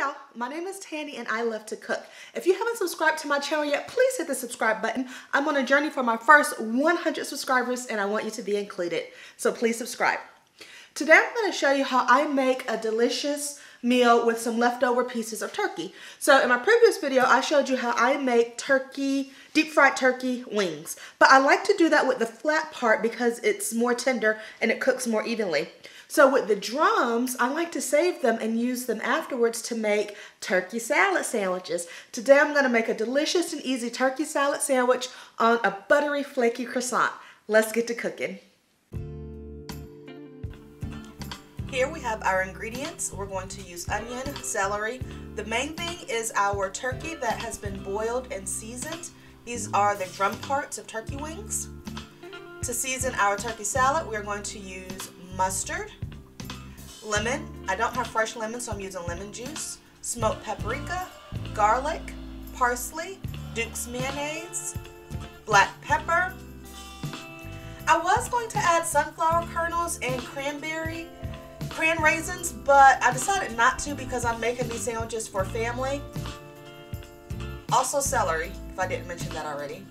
y'all, my name is Tanny and I love to cook. If you haven't subscribed to my channel yet, please hit the subscribe button. I'm on a journey for my first 100 subscribers and I want you to be included, so please subscribe. Today I'm going to show you how I make a delicious meal with some leftover pieces of turkey. So in my previous video I showed you how I make turkey, deep fried turkey wings, but I like to do that with the flat part because it's more tender and it cooks more evenly. So with the drums, I like to save them and use them afterwards to make turkey salad sandwiches. Today I'm going to make a delicious and easy turkey salad sandwich on a buttery flaky croissant. Let's get to cooking. Here we have our ingredients. We're going to use onion, celery. The main thing is our turkey that has been boiled and seasoned. These are the drum parts of turkey wings. To season our turkey salad, we're going to use mustard, lemon. I don't have fresh lemon, so I'm using lemon juice, smoked paprika, garlic, parsley, Duke's mayonnaise, black pepper. I was going to add sunflower kernels and cran raisins, but I decided not to because I'm making these sandwiches for family. Also celery, if I didn't mention that already.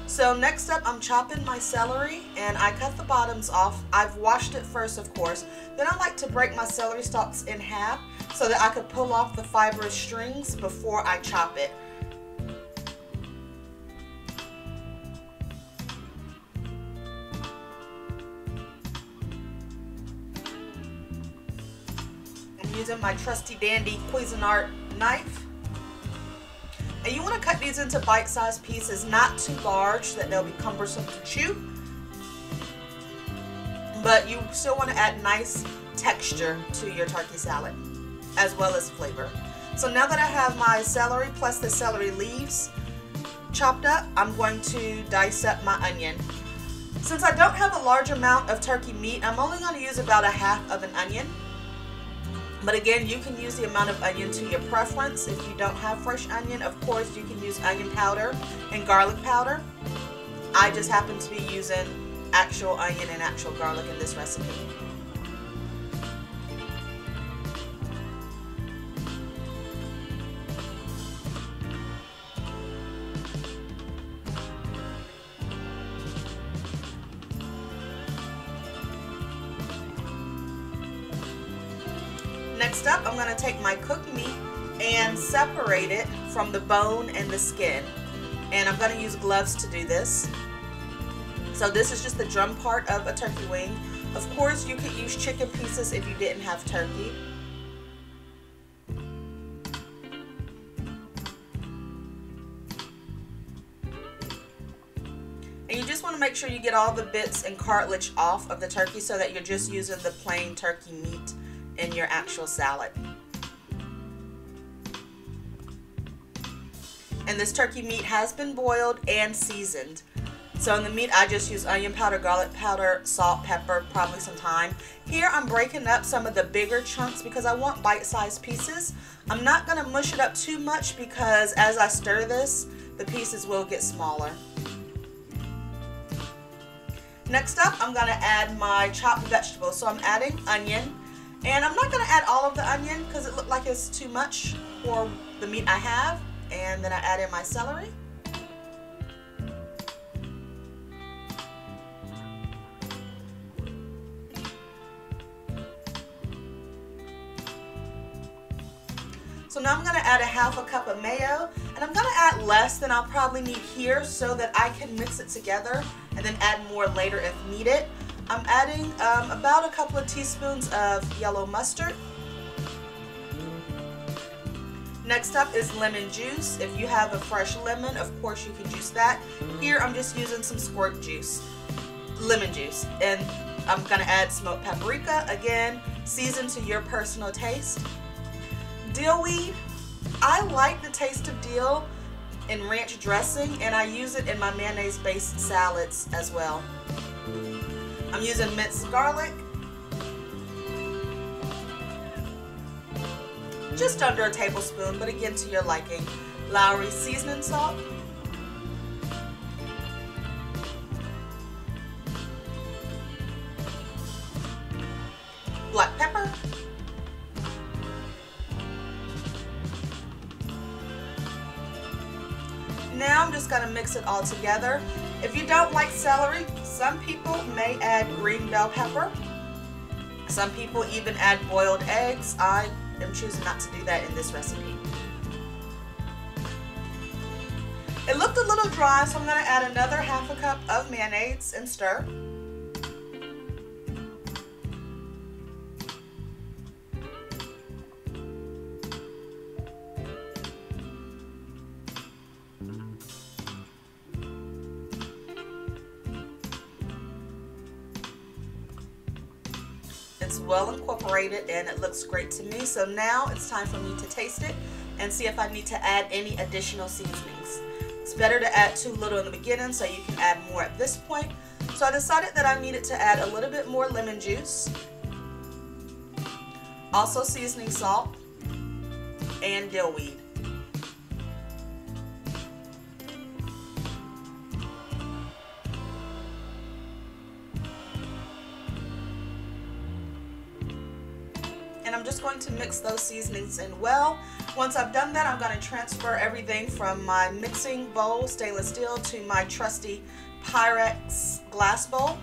So next up, I'm chopping my celery and I cut the bottoms off. I've washed it first, of course. Then I like to break my celery stalks in half so that I could pull off the fibrous strings before I chop it. I'm using my trusty dandy Cuisinart knife. And you want to cut these into bite-sized pieces, not too large that they'll be cumbersome to chew. But you still want to add nice texture to your turkey salad, as well as flavor. So now that I have my celery plus the celery leaves chopped up, I'm going to dice up my onion. Since I don't have a large amount of turkey meat, I'm only going to use about 1/2 of an onion. But again, you can use the amount of onion to your preference. If you don't have fresh onion, of course, you can use onion powder and garlic powder. I just happen to be using actual onion and actual garlic in this recipe. Next up, I'm going to take my cooked meat and separate it from the bone and the skin. And I'm going to use gloves to do this. So this is just the drum part of a turkey wing. Of course, you could use chicken pieces if you didn't have turkey. And you just want to make sure you get all the bits and cartilage off of the turkey so that you're just using the plain turkey meat in your actual salad. And this turkey meat has been boiled and seasoned. So in the meat I just use onion powder, garlic powder, salt, pepper, probably some thyme. Here I'm breaking up some of the bigger chunks because I want bite-sized pieces. I'm not going to mush it up too much because as I stir this, the pieces will get smaller. Next up, I'm going to add my chopped vegetables. So I'm adding onion. And I'm not going to add all of the onion because it looked like it's too much for the meat I have. And then I add in my celery. So now I'm going to add 1/2 cup of mayo. And I'm going to add less than I'll probably need here so that I can mix it together and then add more later if needed. I'm adding about a couple of teaspoons of yellow mustard. Next up is lemon juice. If you have a fresh lemon, of course you can juice that. Here I'm just using some squirt juice, lemon juice. And I'm going to add smoked paprika, again, seasoned to your personal taste. Dill weed. I like the taste of dill in ranch dressing and I use it in my mayonnaise-based salads as well. I'm using minced garlic, just under a tablespoon, but again to your liking. Lowry seasoning salt, black pepper, Now I'm just going to mix it all together. If you don't like celery, some people may add green bell pepper. Some people even add boiled eggs. I am choosing not to do that in this recipe. It looked a little dry, so I'm going to add another ½ cup of mayonnaise and stir. It's well incorporated and it looks great to me. So now it's time for me to taste it and see if I need to add any additional seasonings. It's better to add too little in the beginning so you can add more at this point. So I decided that I needed to add a little bit more lemon juice, also seasoning salt and dill weed. And I'm just going to mix those seasonings in well. Once I've done that, I'm going to transfer everything from my mixing bowl, stainless steel, to my trusty Pyrex glass bowl.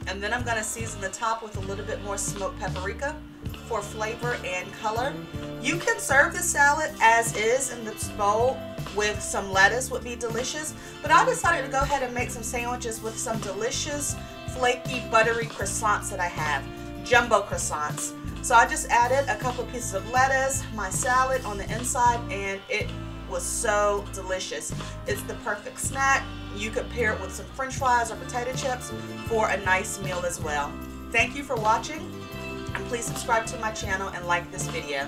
And then I'm going to season the top with a little bit more smoked paprika for flavor and color. You can serve the salad as is in this bowl with some lettuce, would be delicious, but I decided to go ahead and make some sandwiches with some delicious flaky buttery croissants that I have, jumbo croissants. So I just added a couple of pieces of lettuce, my salad on the inside, and it was so delicious. It's the perfect snack. You could pair it with some french fries or potato chips for a nice meal as well. Thank you for watching, and please subscribe to my channel and like this video.